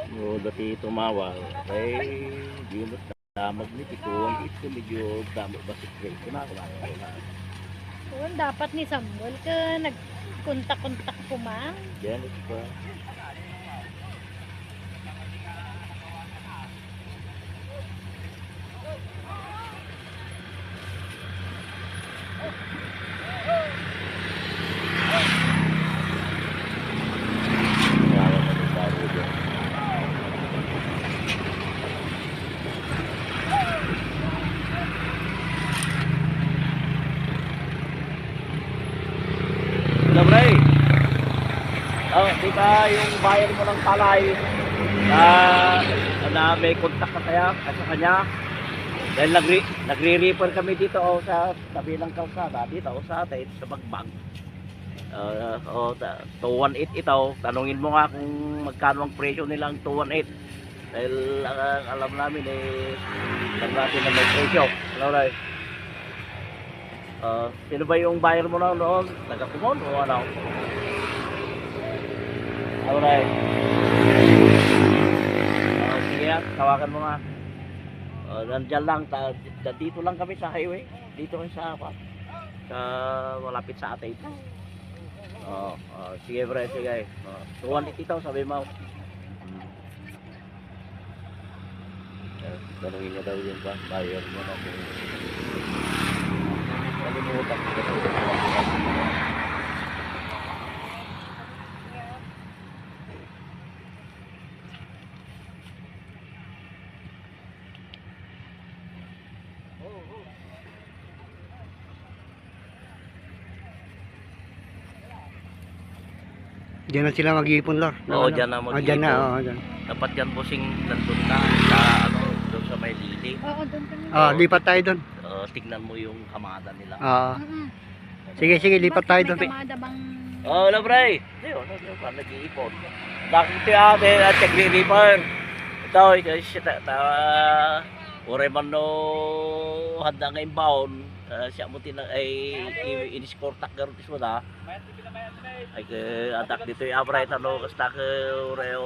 O dati tumawa, ay di mo damag ni Tituan, ito medyo damag ba si Craig, kumakuha na. Kung dapat ni Samuel ka nagkontak-kontak ko man. Yan, ito pa. Hello, Bray. Oh, di ba yung bayar mo ng palay na may contact ka kaya sa kanya? Dahil nagre-refer kami dito sa tabi ng kalsada dito sa atin sa Bagbag. 218 ito. Tanungin mo nga kung magkano ang presyo nilang 218. Dahil alam namin alam natin na may presyo. Hello, Bray. Sino ba yung buyer mo na noon? Taga-Kumon o ano? Alright. Sige yan, tawagan mo nga. Nandyan lang, dito lang kami sa highway. Dito kami sa malapit sa atin. Sige bre, sige. 218 ito, sabi mo. Tanungin niya daw yun pa, buyer mo na. Kalimutan ko ito. Diyan na sila mag-iipon, Lor. Oo, dyan na mag-iipon. Diyan na, oo. Diyan. Dapat yan busing nandun na sa doon sa may lili. Oo, doon kami. Lipat tayo doon. Tignan mo yung kamada nila. Sige, lipat tayo doon. Bakit may kamada bang... Wala pre. Nag-iipon. Bakit ate at nagre-refer? Ito, kasi ore man no handa nga imbaon. Siya mo iniskortak garutis mo na. Ay atak dito yung abray tano kasta ka oreo.